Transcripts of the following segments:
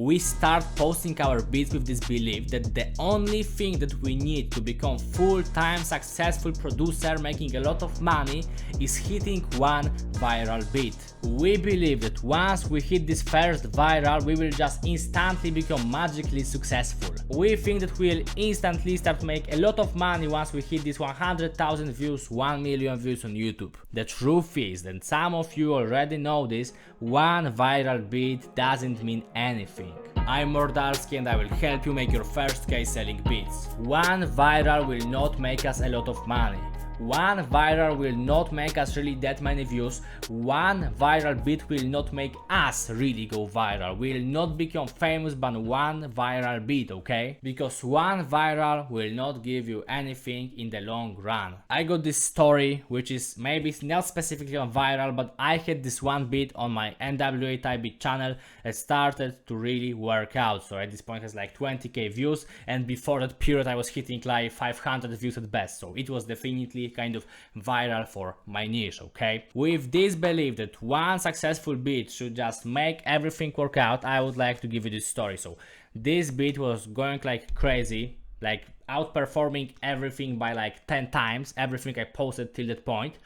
We start posting our beats with this belief that the only thing that we need to become full-time successful producer making a lot of money is hitting one viral beat. We believe that once we hit this first viral, we will just instantly become magically successful. We think that we'll instantly start to make a lot of money once we hit this 100,000 views, 1 million views on YouTube. The truth is that some of you already know this, one viral beat doesn't mean anything. I'm Mordalski and I will help you make your first K selling beats. One viral will not make us a lot of money. One viral will not make us really that many views. One viral beat will not make us really go viral. We'll not become famous by one viral beat, okay? Because one viral will not give you anything in the long run. I got this story, which is maybe not specifically on viral, but I had this one beat on my NWA type beat channel that started to really work out. So at this point it has like 20k views, and before that period I was hitting like 500 views at best. So it was definitely kind of viral for my niche, okay? With this belief that one successful beat should just make everything work out, I would like to give you this story. So this beat was going like crazy, like outperforming everything by like 10 times, everything I posted till that point.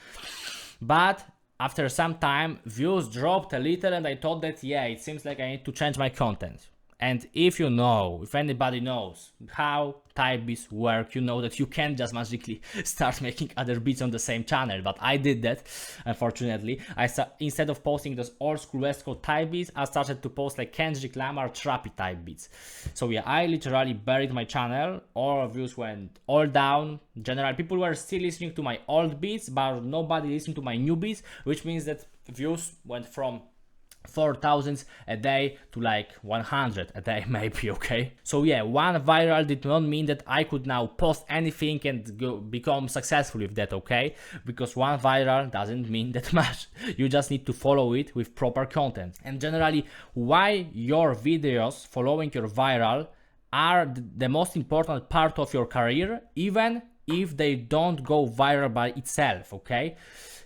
But after some time, views dropped a little and I thought that, yeah, it seems like I need to change my content. And if anybody knows how type beats work, you know that you can't just magically start making other beats on the same channel. But I did that, unfortunately. Instead of posting those old school West Coast type beats, I started to post like Kendrick Lamar trappy type beats. So yeah, I literally buried my channel. All views went all down. In general, people were still listening to my old beats, but nobody listened to my new beats, which means that views went from 4,000 a day to like 100 a day maybe, okay? So yeah, one viral did not mean that I could now post anything and become successful with that, okay? Because one viral doesn't mean that much. You just need to follow it with proper content. And generally, why your videos following your viral are the most important part of your career, even if they don't go viral by itself, okay?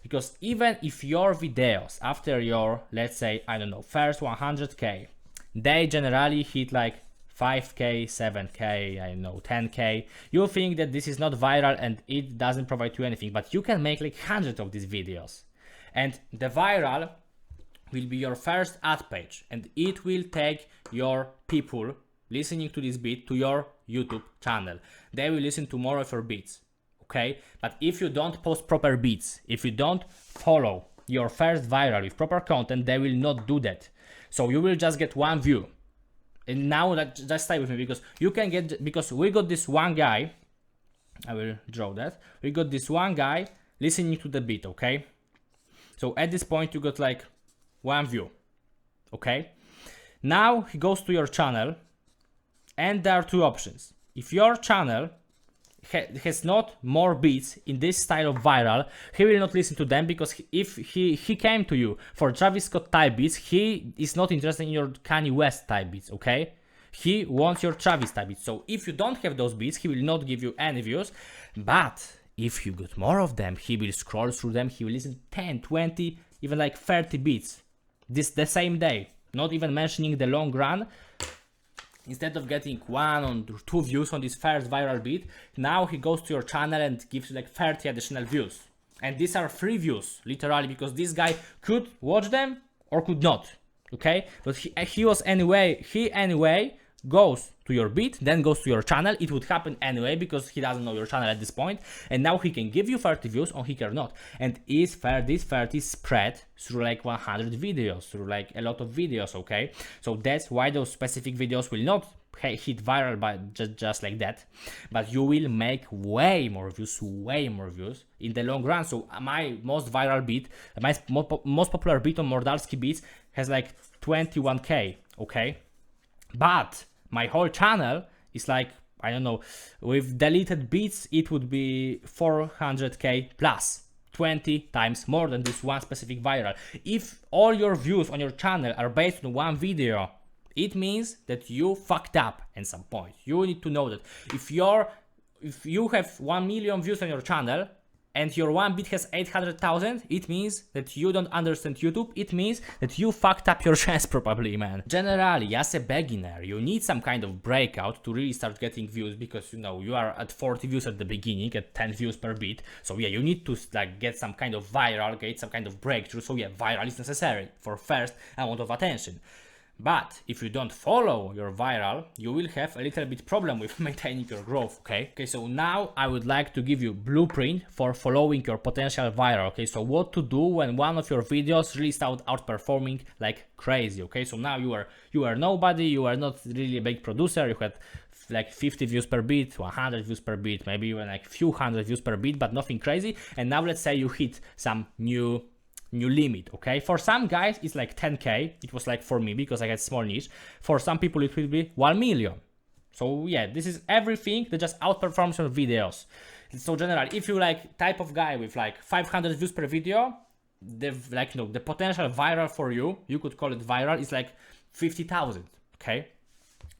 Because even if your videos after your, let's say, I don't know, first 100k, they generally hit like 5k, 7k, I don't know, 10k, you think that this is not viral and it doesn't provide you anything, but you can make like hundreds of these videos. And the viral will be your first ad page and it will take your people listening to this beat to your YouTube channel. They will listen to more of your beats. Okay, but if you don't post proper beats, if you don't follow your first viral with proper content, they will not do that. So you will just get one view. And now just stay with me, because you can get, because we got this one guy, I will draw that. We got this one guy listening to the beat, okay? So at this point you got like one view, okay? Now he goes to your channel and there are two options. If your channel has not more beats in this style of viral, he will not listen to them, because if he came to you for Travis Scott type beats, he is not interested in your Kanye West type beats, okay? He wants your Travis type beats. So if you don't have those beats, he will not give you any views. But if you got more of them, he will scroll through them, he will listen to 10, 20, even like 30 beats the same day, not even mentioning the long run. Instead of getting 1 or 2 views on this first viral beat, now he goes to your channel and gives you like 30 additional views. And these are free views, literally, because this guy could watch them or could not, okay? But he anyway goes to your beat, then goes to your channel. It would happen anyway because he doesn't know your channel at this point, and now he can give you 30 views or he cannot. And this 30 spread through like 100 videos, through like a lot of videos, okay? So that's why those specific videos will not hit viral by just like that, but you will make way more views in the long run. So my most viral beat, my most popular beat on Mordalski Beats has like 21k, okay? But my whole channel is like, I don't know, with deleted beats, it would be 400k plus, 20 times more than this one specific viral. If all your views on your channel are based on one video, it means that you fucked up at some point. You need to know that if you have 1 million views on your channel, and your one beat has 800,000, it means that you don't understand YouTube. It means that you fucked up your chance probably, man. Generally, as a beginner, you need some kind of breakout to really start getting views, because you know you are at 40 views at the beginning, at 10 views per beat. So yeah, you need to like get some kind of viral, get some kind of breakthrough. So yeah, viral is necessary for first amount of attention. But if you don't follow your viral, you will have a little bit problem with maintaining your growth, okay? Okay, so now I would like to give you blueprint for following your potential viral, okay? So what to do when one of your videos really start outperforming like crazy, okay? So now you are nobody, you are not really a big producer, you had like 50 views per beat, 100 views per beat, maybe even like few hundred views per beat, but nothing crazy. And now let's say you hit some new limit, okay? For some guys it's like 10k. It was like for me, because I had small niche. For some people it will be 1 million. So yeah, this is everything that just outperforms your videos. So generally, if you like type of guy with like 500 views per video, the like, you know, the potential viral for you could call it viral, is like 50,000, okay?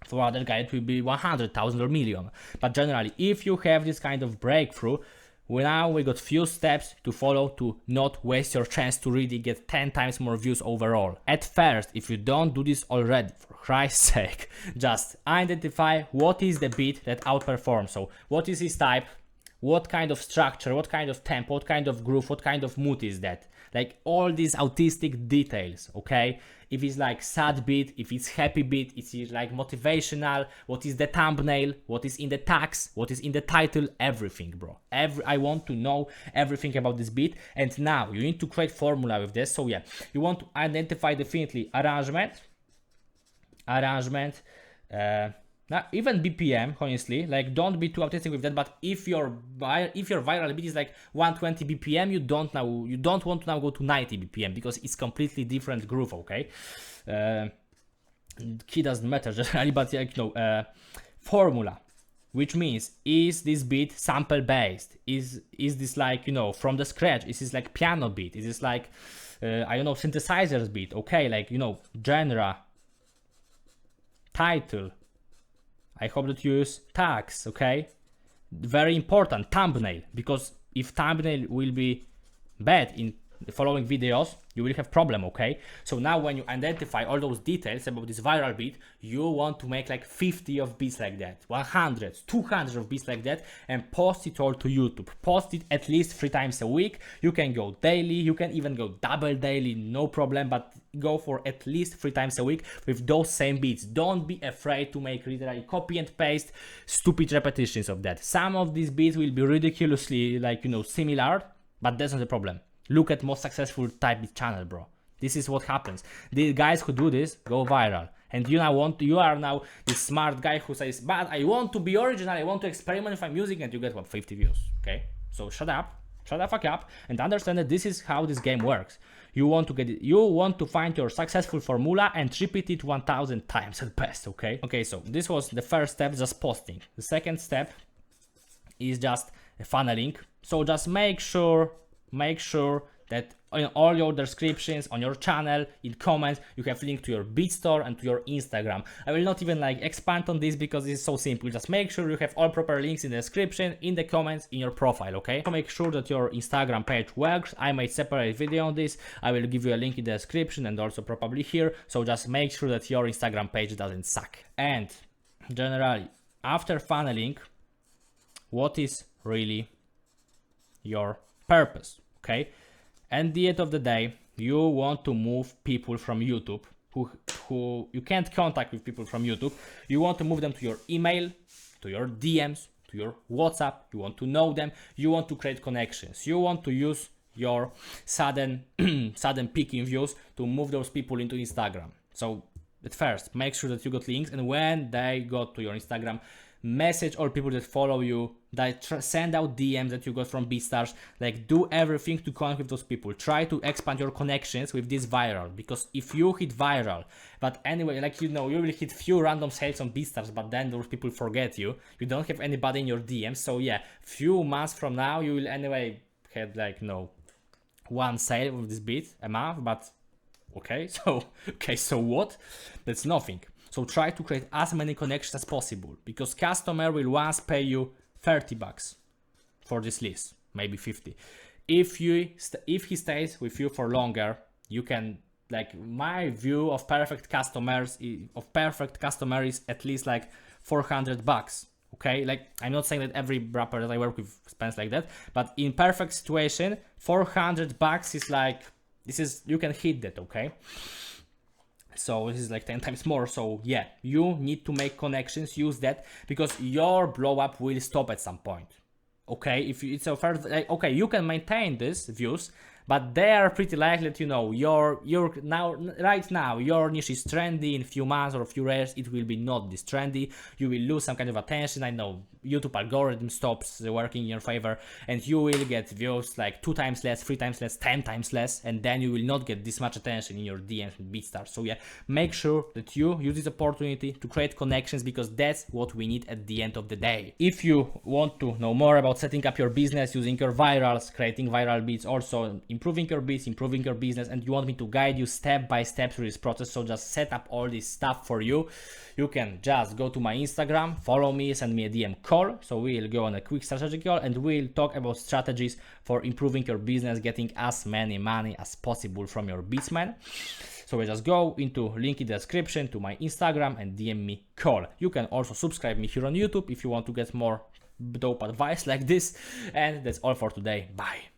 For other guy it will be 100,000 or million. But generally, if you have this kind of breakthrough, now we got few steps to follow to not waste your chance to really get 10 times more views overall. At first, if you don't do this already, for Christ's sake, just identify what is the beat that outperforms. So what is his type, what kind of structure, what kind of tempo, what kind of groove, what kind of mood is that? Like all these autistic details, okay? If it's like sad beat, if it's happy beat, is it like motivational, what is the thumbnail, what is in the tags, what is in the title, everything, bro. I want to know everything about this beat. And now you need to create formula with this. So yeah, you want to identify definitely arrangement, even BPM, honestly, like don't be too artistic with that. But if your viral beat is like 120 BPM, you don't want to now go to 90 BPM, because it's completely different groove, okay? Key doesn't matter generally, but like, you know, formula, which means, is this beat sample based? Is this like, you know, from the scratch? Is this like piano beat? Is this like I don't know, synthesizers beat? Okay, like, you know, genre, title. I hope that you use tags, okay? Very important, thumbnail, because if thumbnail will be bad in the following videos, you will have problem, okay? So now when you identify all those details about this viral beat, you want to make like 50 of beats like that, 100, 200 of beats like that, and post it all to YouTube. Post it at least 3 times a week. You can go daily, you can even go double daily, no problem, but go for at least 3 times a week with those same beats. Don't be afraid to make literally copy and paste stupid repetitions of that. Some of these beats will be ridiculously like, you know, similar, but that's not the problem. Look at most successful type beat channel, bro. This is what happens. The guys who do this go viral. And you are now this smart guy who says, but I want to be original, I want to experiment with my music, and you get what, 50 views, okay? So shut the fuck up and understand that this is how this game works. You want to find your successful formula and repeat it 1000 times at best, okay? Okay, so this was the first step, just posting. The second step is just funneling. So just make sure that in all your descriptions on your channel, in comments, you have link to your BeatStore and to your Instagram. I will not even like expand on this because it's so simple. Just make sure you have all proper links in the description, in the comments, in your profile, okay? So make sure that your Instagram page works. I made separate video on this. I will give you a link in the description and also probably here. So just make sure that your Instagram page doesn't suck. And generally, after funneling, what is really your purpose? Okay, at the end of the day, you want to move people from YouTube who you can't contact with people from YouTube. You want to move them to your email, to your DMs, to your WhatsApp. You want to know them. You want to create connections. You want to use your sudden peaking views to move those people into Instagram. So at first, make sure that you got links, and when they go to your Instagram, message all people that follow you, that send out DMs that you got from BeatStars, like do everything to connect with those people. Try to expand your connections with this viral, because if you hit viral, but anyway, like, you know, you will hit few random sales on BeatStars, but then those people forget you don't have anybody in your DMs. So yeah, few months from now, you will anyway have like, you know, 1 sale with this beat a month, but okay, so what? That's nothing. So try to create as many connections as possible, because customer will once pay you $30 for this list. maybe 50. If he stays with you for longer, you can, like, my view of perfect customer is at least like $400. Okay, like, I'm not saying that every rapper that I work with spends like that, but in perfect situation, $400 is like, you can hit that. Okay, so this is like 10 times more. So yeah, you need to make connections, use that, because your blow up will stop at some point. Okay, if it's a first, like, okay, you can maintain these views, but they are pretty likely that, you know, right now your niche is trendy. In a few months or a few years it will be not this trendy. You will lose some kind of attention. I know YouTube algorithm stops working in your favor, and you will get views like 2 times less, 3 times less, 10 times less, and then you will not get this much attention in your DMs and BeatStars. So yeah, make sure that you use this opportunity to create connections, because that's what we need at the end of the day. If you want to know more about setting up your business, using your virals, creating viral beats, also improving your beats, improving your business, and you want me to guide you step by step through this process, so just set up all this stuff for you, you can just go to my Instagram, follow me, send me a DM call. So we'll go on a quick strategy call and we'll talk about strategies for improving your business, getting as many money as possible from your beatsman. So we just go into link in the description to my Instagram and DM me call. You can also subscribe me here on YouTube if you want to get more dope advice like this. And that's all for today. Bye.